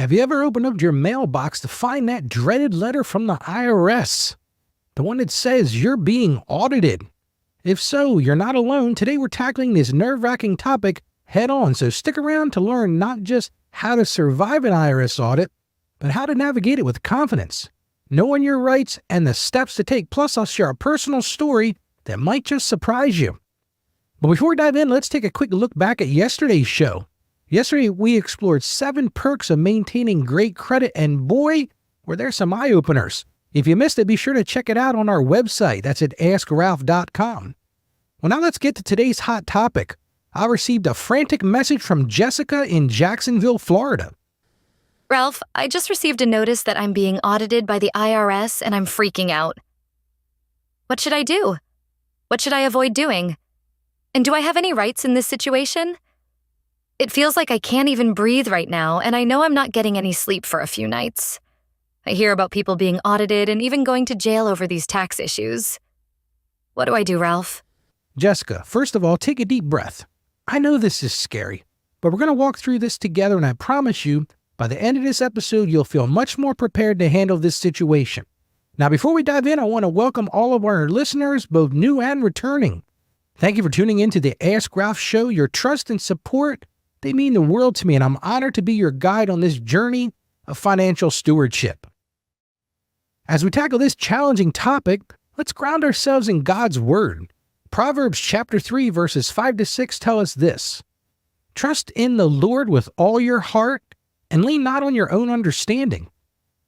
Have you ever opened up your mailbox to find that dreaded letter from the IRS? The one that says you're being audited? If so, you're not alone. Today we're tackling this nerve-wracking topic head on, so stick around to learn not just how to survive an IRS audit, but how to navigate it with confidence, knowing your rights and the steps to take. Plus, I'll share a personal story that might just surprise you. But before we dive in, let's take a quick look back at yesterday's show. Yesterday, we explored 7 perks of maintaining great credit, and boy, were there some eye-openers. If you missed it, be sure to check it out on our website. That's at askralph.com. Well, now let's get to today's hot topic. I received a frantic message from Jessica in Jacksonville, Florida. Ralph, I just received a notice that I'm being audited by the IRS and I'm freaking out. What should I do? What should I avoid doing? And do I have any rights in this situation? It feels like I can't even breathe right now, and I know I'm not getting any sleep for a few nights. I hear about people being audited and even going to jail over these tax issues. What do I do, Ralph? Jessica, first of all, take a deep breath. I know this is scary, but we're going to walk through this together, and I promise you, by the end of this episode, you'll feel much more prepared to handle this situation. Now, before we dive in, I want to welcome all of our listeners, both new and returning. Thank you for tuning in to the Ask Ralph Show. Your trust and support, they mean the world to me, and I'm honored to be your guide on this journey of financial stewardship. As we tackle this challenging topic, let's ground ourselves in God's Word. Proverbs chapter 3, verses 5-6 tell us this: "Trust in the Lord with all your heart, and lean not on your own understanding.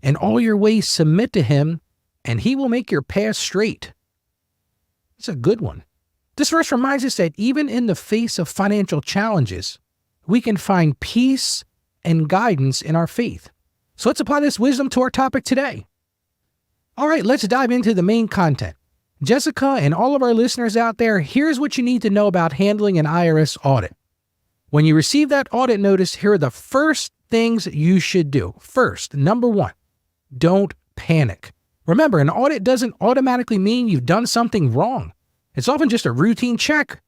In all your ways submit to Him, and He will make your path straight." It's a good one. This verse reminds us that even in the face of financial challenges, we can find peace and guidance in our faith. So let's apply this wisdom to our topic today. All right, let's dive into the main content. Jessica and all of our listeners out there, here's what you need to know about handling an IRS audit. When you receive that audit notice, here are the first things you should do. First, number 1, don't panic. Remember, an audit doesn't automatically mean you've done something wrong. It's often just a routine check.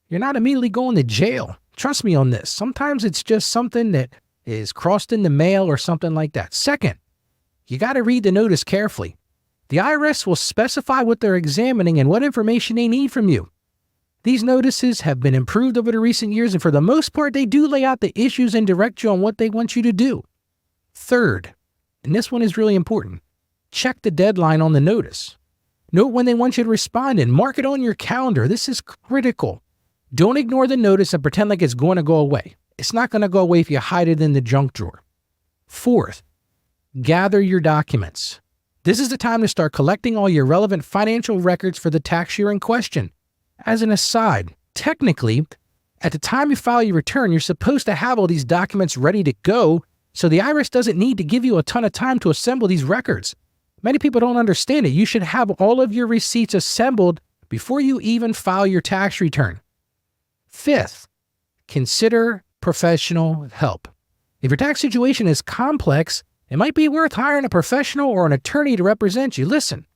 You're not immediately going to jail. Trust me on this. Sometimes it's just something that is crossed in the mail or something like that. Second, you got to read the notice carefully. The IRS will specify what they're examining and what information they need from you. These notices have been improved over the recent years, and for the most part, they do lay out the issues and direct you on what they want you to do. Third, and this one is really important, check the deadline on the notice. Note when they want you to respond and mark it on your calendar. This is critical. Don't ignore the notice and pretend like it's going to go away. It's not going to go away if you hide it in the junk drawer. Fourth, gather your documents. This is the time to start collecting all your relevant financial records for the tax year in question. As an aside, technically, at the time you file your return, you're supposed to have all these documents ready to go, so the IRS doesn't need to give you a ton of time to assemble these records. Many people don't understand it. You should have all of your receipts assembled before you even file your tax return. Fifth, consider professional help. If your tax situation is complex, it might be worth hiring a professional or an attorney to represent you. Listen,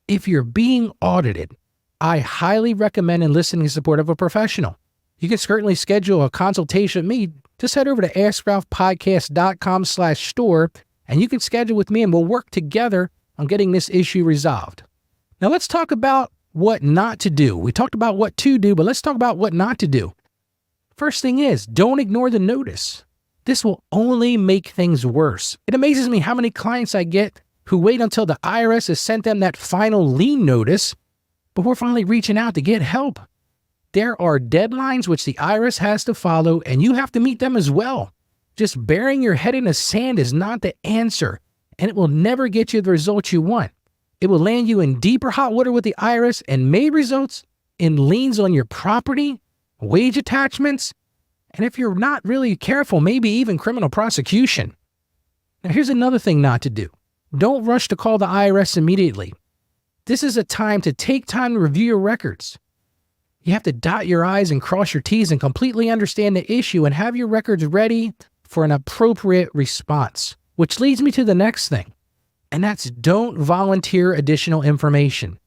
if you're being audited, I highly recommend enlisting the support of a professional. You can certainly schedule a consultation with me. Just head over to askralphpodcast.com/store, and you can schedule with me, and we'll work together on getting this issue resolved. Now let's talk about what not to do. We talked about what to do, but let's talk about what not to do. First thing is, don't ignore the notice. This will only make things worse. It amazes me how many clients I get who wait until the IRS has sent them that final lien notice before finally reaching out to get help. There are deadlines which the IRS has to follow, and you have to meet them as well. Just burying your head in the sand is not the answer, and it will never get you the results you want. It will land you in deeper hot water with the IRS and may result in liens on your property, wage attachments, and if you're not really careful, maybe even criminal prosecution. Now, here's another thing not to do. Don't rush to call the IRS immediately. This is a time to take time to review your records. You have to dot your I's and cross your T's and completely understand the issue and have your records ready for an appropriate response. Which leads me to the next thing, and that's don't volunteer additional information.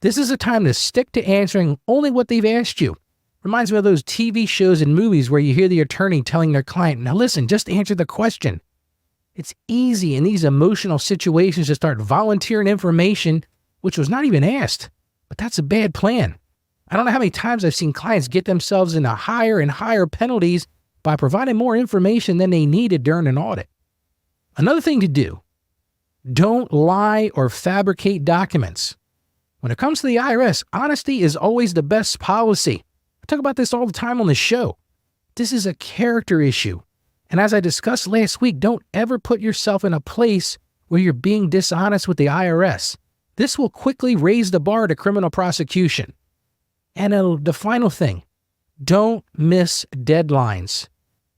This is a time to stick to answering only what they've asked you. Reminds me of those TV shows and movies where you hear the attorney telling their client, "Now listen, just answer the question." It's easy in these emotional situations to start volunteering information which was not even asked, but that's a bad plan. I don't know how many times I've seen clients get themselves into higher and higher penalties by providing more information than they needed during an audit. Another thing to do, don't lie or fabricate documents. When it comes to the IRS, honesty is always the best policy. I talk about this all the time on the show. This is a character issue. And as I discussed last week, don't ever put yourself in a place where you're being dishonest with the IRS. This will quickly raise the bar to criminal prosecution. And the final thing, don't miss deadlines.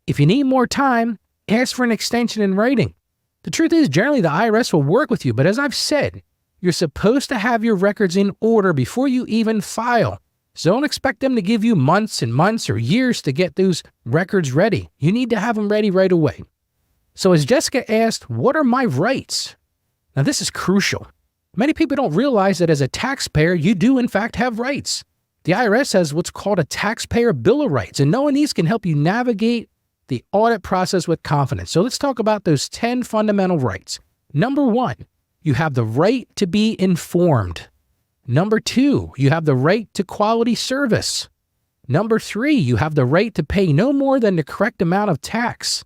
If you need more time, ask for an extension in writing. The truth is, generally the IRS will work with you, but as I've said, you're supposed to have your records in order before you even file. So don't expect them to give you months and months or years to get those records ready. You need to have them ready right away. So as Jessica asked, what are my rights? Now this is crucial. Many people don't realize that as a taxpayer, you do in fact have rights. The IRS has what's called a Taxpayer Bill of Rights, and knowing these can help you navigate the audit process with confidence. So let's talk about those 10 fundamental rights. Number 1, you have the right to be informed. Number 2, you have the right to quality service. Number 3, you have the right to pay no more than the correct amount of tax.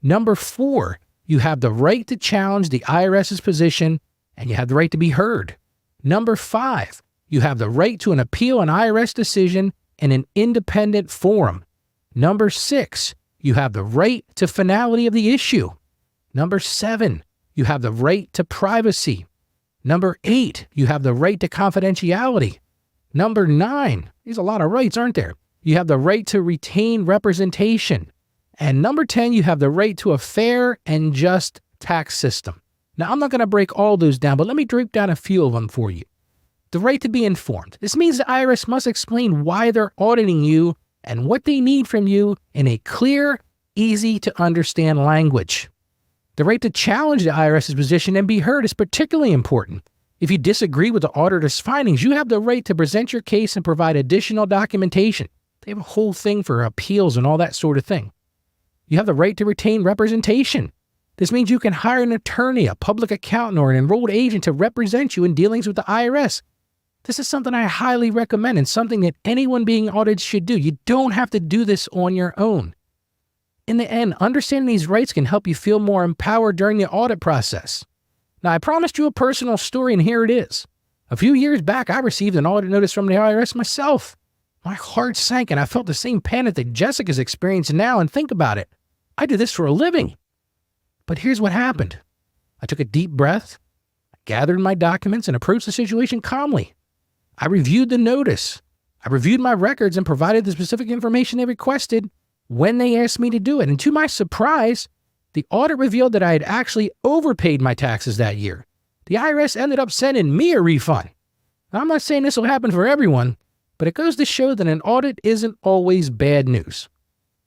Number 4, you have the right to challenge the IRS's position, and you have the right to be heard. Number 5, you have the right to an appeal an IRS decision in an independent forum. Number 6, you have the right to finality of the issue. Number 7, you have the right to privacy. Number 8, you have the right to confidentiality. Number 9, there's a lot of rights, aren't there? You have the right to retain representation. And number 10, you have the right to a fair and just tax system. Now, I'm not going to break all those down, but let me break down a few of them for you. The right to be informed. This means the IRS must explain why they're auditing you and what they need from you in a clear, easy to understand language. The right to challenge the IRS's position and be heard is particularly important. If you disagree with the auditor's findings, you have the right to present your case and provide additional documentation. They have a whole thing for appeals and all that sort of thing. You have the right to retain representation. This means you can hire an attorney, a public accountant, or an enrolled agent to represent you in dealings with the IRS. This is something I highly recommend and something that anyone being audited should do. You don't have to do this on your own. In the end, understanding these rights can help you feel more empowered during the audit process. Now, I promised you a personal story, and here it is. A few years back, I received an audit notice from the IRS myself. My heart sank, and I felt the same panic that Jessica's experiencing now, and think about it. I do this for a living. But here's what happened. I took a deep breath, gathered my documents, and approached the situation calmly. I reviewed the notice. I reviewed my records and provided the specific information they requested when they asked me to do it. And to my surprise, the audit revealed that I had actually overpaid my taxes that year. The IRS ended up sending me a refund. Now, I'm not saying this will happen for everyone, but it goes to show that an audit isn't always bad news.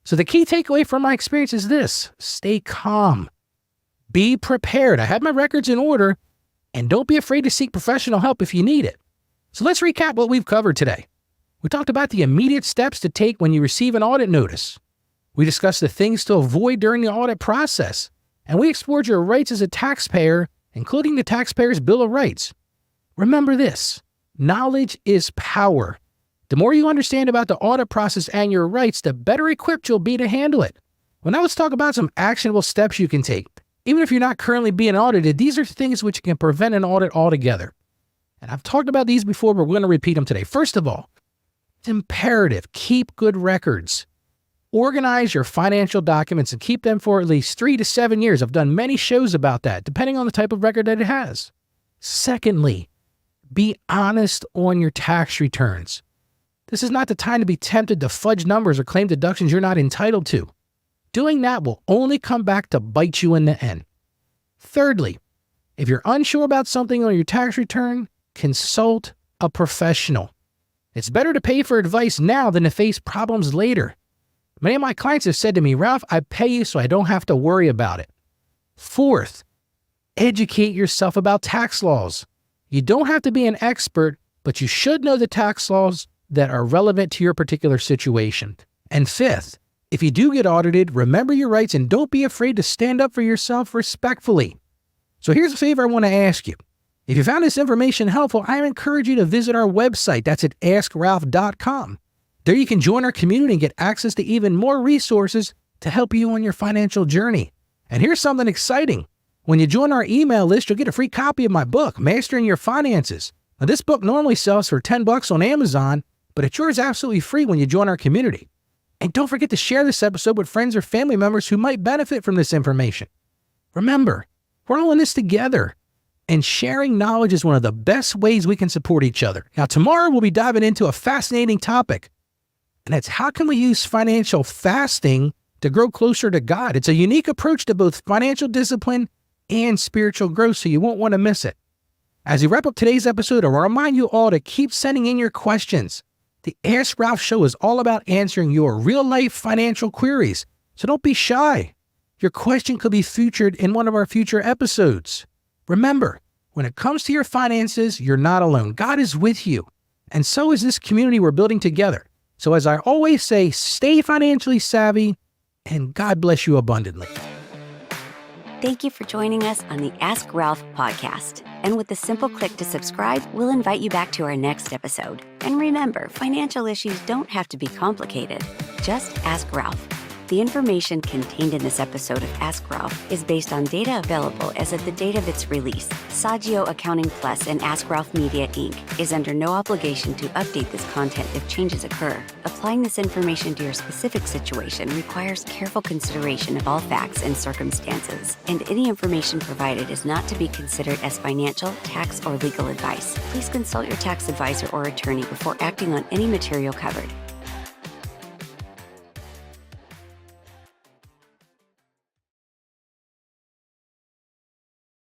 So the key takeaway from my experience is this: stay calm. Be prepared. I have my records in order, and don't be afraid to seek professional help if you need it. So let's recap what we've covered today. We talked about the immediate steps to take when you receive an audit notice. We discussed the things to avoid during the audit process, and we explored your rights as a taxpayer, including the Taxpayer's Bill of Rights. Remember this: knowledge is power. The more you understand about the audit process and your rights, the better equipped you'll be to handle it. Well, now let's talk about some actionable steps you can take. Even if you're not currently being audited, these are things which can prevent an audit altogether. And I've talked about these before, but we're going to repeat them today. First of all, it's imperative. Keep good records. Organize your financial documents and keep them for at least 3 to 7 years. I've done many shows about that, depending on the type of record that it has. Secondly, be honest on your tax returns. This is not the time to be tempted to fudge numbers or claim deductions you're not entitled to. Doing that will only come back to bite you in the end. Thirdly, if you're unsure about something on your tax return, consult a professional. It's better to pay for advice now than to face problems later. Many of my clients have said to me, "Ralph, I pay you so I don't have to worry about it." Fourth, educate yourself about tax laws. You don't have to be an expert, but you should know the tax laws that are relevant to your particular situation. And fifth, If you do get audited, remember your rights and don't be afraid to stand up for yourself respectfully. So here's a favor I want to ask you. If you found this information helpful, I encourage you to visit our website. That's at askralph.com. There you can join our community and get access to even more resources to help you on your financial journey. And here's something exciting. When you join our email list, you'll get a free copy of my book, Mastering Your Finances. Now, this book normally sells for $10 on Amazon, but it's yours absolutely free when you join our community. And don't forget to share this episode with friends or family members who might benefit from this information. Remember, we're all in this together, and sharing knowledge is one of the best ways we can support each other. Now, tomorrow we'll be diving into a fascinating topic, and that's how can we use financial fasting to grow closer to God? It's a unique approach to both financial discipline and spiritual growth, so you won't want to miss it. As we wrap up today's episode, I want to remind you all to keep sending in your questions. The Ask Ralph Show is all about answering your real-life financial queries, so don't be shy. Your question could be featured in one of our future episodes. Remember, when it comes to your finances, you're not alone. God is with you, and so is this community we're building together. So as I always say, stay financially savvy, and God bless you abundantly. Thank you for joining us on the Ask Ralph podcast. And with a simple click to subscribe, we'll invite you back to our next episode. And remember, financial issues don't have to be complicated. Just ask Ralph. The information contained in this episode of Ask Ralph is based on data available as of the date of its release. Saggio Accounting Plus and Ask Ralph Media, Inc. is under no obligation to update this content if changes occur. Applying this information to your specific situation requires careful consideration of all facts and circumstances, and any information provided is not to be considered as financial, tax, or legal advice. Please consult your tax advisor or attorney before acting on any material covered.